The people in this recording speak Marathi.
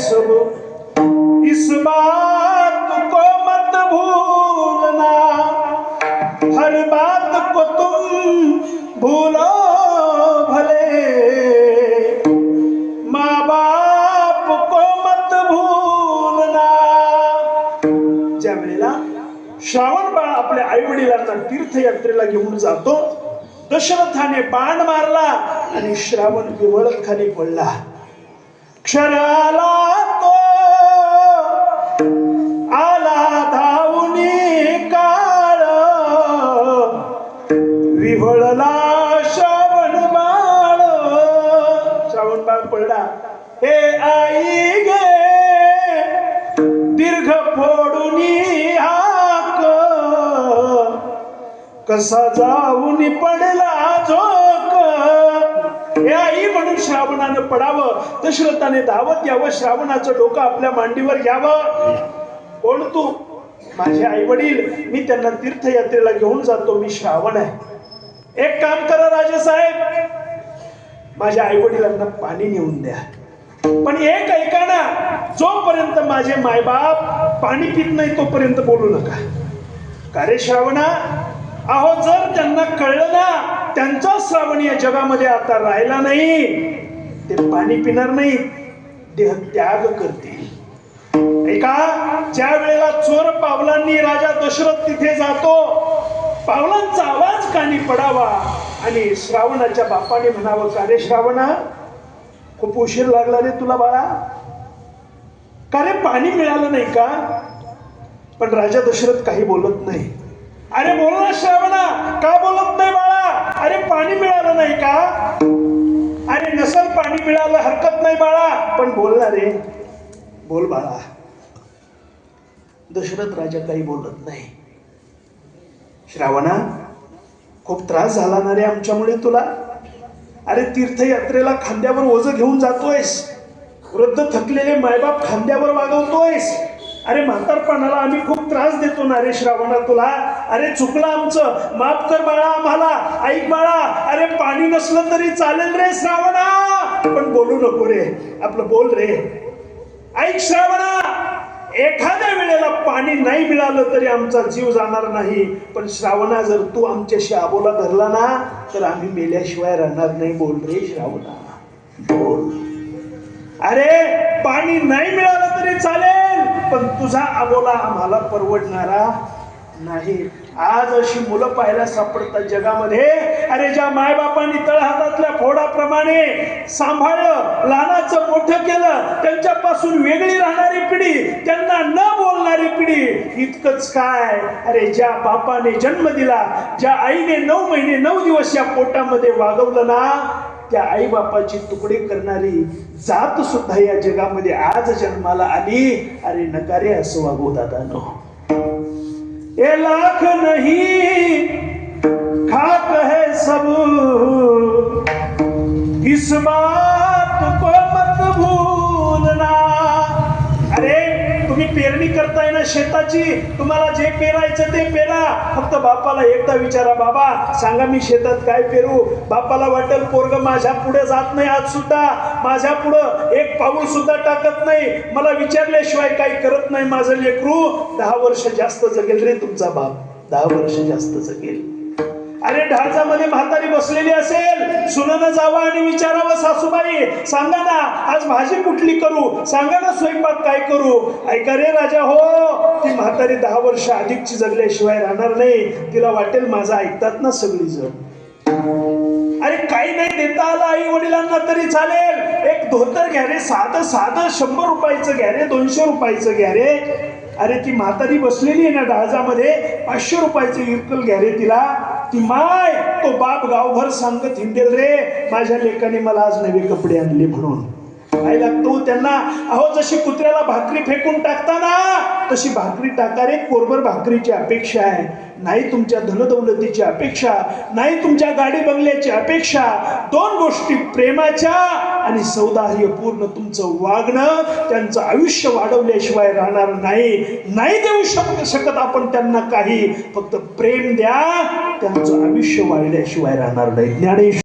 सब, इस बात को मत भूलना, हर बात को तुम भूलो भले, माँ बाप को मत भूलना. ज्या वेळेला श्रावण बाळ आपल्या आई वडिलांना तीर्थयात्रेला घेऊन जातो, दशरथाने बाण मारला आणि श्रावण विवळत खाली पडला. क्षराला तो आला धावूनी काळ, विवळला श्रावण बाळ. श्रावण बाळ पडला. हे आई गे दीर्घ फोडूनी हाक, कसा जाऊन पडला झोक. हे आई म्हणून श्रावणानं पडावं, दशरथाने धावत यावं, श्रावणाचं डोकं आपल्या मांडीवर घ्यावं. कोण तू? माझे आई वडील, मी त्यांना तीर्थयात्रेला घेऊन जातो, मी श्रावण आहे. एक काम करा राजेसाहेब, माझ्या आई वडिलांना पाणी नेऊन द्या. पण एक ऐका ना, जोपर्यंत माझे मायबाप पाणी पित नाही तोपर्यंत बोलू नका. का रे श्रावणा? अहो जर त्यांना कळलं ना त्यांचा श्रावण या जगामध्ये आता राहिला नाही, ते पाणी पिणार नाही, देह त्याग करतील. ऐका, ज्या वेळेला चोर पावलांनी राजा दशरथ तिथे जातो, पावलांचा आवाज कानी पडावा आणि श्रावणाच्या बापाने म्हणावं, का रे श्रावणा, खूप उशीर लागला रे तुला बाळा, का रे पाणी मिळालं नाही का? पण राजा दशरथ काही बोलत नाही. अरे बोल ना श्रावणा, का बोलत नाही बाळा? अरे पाणी मिळालं नाही का? अरे नसल पाणी मिळालं हरकत नाही बाळा, पण बोल ना रे, बोल बाळा. दशरथ राजा काही बोलत नाही. श्रावणा, खूप त्रास झाला ना रे आमच्यामुळे तुला? अरे तीर्थयात्रेला खांद्यावर ओझं घेऊन जातोयस, वृद्ध थकलेले मायबाप खांद्यावर वागवतोयस. अरे म्हातारपणाला आम्ही खूप त्रास देतो ना रे श्रावणा तुला. अरे चुकलं आमचं, माफ कर बाळा आम्हाला. ऐक बाळा, अरे पाणी नसलं तरी चालेल रे श्रावणा, पण बोलू नको रे, आपलं बोल रे. ऐक श्रावणा, एखाद्या वेळेला पाणी नाही मिळालं तरी आमचा जीव जाणार नाही, पण श्रावणा जर तू आमच्याशी आबोला धरला ना तर आम्ही मेल्याशिवाय राहणार नाही. बोल रे श्रावणा, बोल. अरे पाणी नाही मिळालं तरी चालेल, पण तुझा आबोला आम्हाला परवडणारा नाही. आज अशी मुलं पाहायला सापडतात जगामध्ये. अरे ज्या मायबापांनी तळहातातल्या फोडाप्रमाणे सांभाळलं, लहानाचं मोठं केलं, त्यांच्यापासून वेगळी राहणारी पिढी, त्यांना न बोलणारी पिढी, इतकंच काय, अरे ज्या बापाने जन्म दिला, ज्या आईने 9 महिने 9 दिवस या पोटामध्ये वागवलं ना, त्या आई बापाची तुकडे करणारी जात सुद्धा या जगामध्ये आज जन्माला आली. अरे नकारे असं वागू दादानो. ये लाख नहीं खाक है सब, इस बात को मत भूलना. अरे तुम्ही पेरणी करताय ना शेताची, तुम्हाला जे पेरायचं ते पेरा. फक्त बापाला एकदा विचारा, बाबा सांगा मी शेतात काय पेरू? बापाला वाटेल पोरग माझ्या पुढे जात नाही, आज सुद्धा माझ्या पुढे एक पाऊल सुद्धा टाकत नाही, मला विचारल्याशिवाय काही करत नाही. माझं लेकरू 10 वर्ष जास्त जगेल रे तुमचा बाप, 10 वर्ष जास्त जगेल. अरे ढाचामध्ये म्हातारी बसलेली असेल, सुनानं जावं आणि विचारावं, सासूबाई सांगा ना आज भाजी कुठली करू, सांगा ना स्वयंपाक काय करू. ऐका रे राजा हो, ती म्हातारी 10 वर्ष अधिकची जगल्याशिवाय राहणार नाही. तिला वाटेल माझं ऐकतात ना सगळी जण. अरे काही नाही देता आलं आई वडिलांना तरी चालेल, एक धोतर घ्या रे, साधं साधं 100 रुपयाचं घ्या रे, 200 रुपयाचं घ्या रे. अरे ती म्हातारी बसलेली आहे ना डाळजामध्ये, 500 रुपयाचं इरकल घ्या रे तिला. ती माय तो बाप गावभर सांगत हिंडेल रे, माझ्या लेकाने मला आज नवे कपडे आणले म्हणून. काय लागतो त्यांना? अहो जशी कुत्र्याला भाकरी फेकून टाकताना तशी भाकरी टाका रे. कोरभर भाकरीची अपेक्षा आहे, नाही तुमच्या धनदौलतीची अपेक्षा, नाही तुमच्या गाडी बंगल्याची अपेक्षा. 2 गोष्टी प्रेमाच्या आणि सौदार्यपूर्ण तुमचं वागणं त्यांचं आयुष्य वाढवल्याशिवाय राहणार नाही. नाही देऊ शकत आपण त्यांना काही, फक्त प्रेम द्या, त्यांचं आयुष्य वाढल्याशिवाय राहणार नाही. ज्ञानेश्वर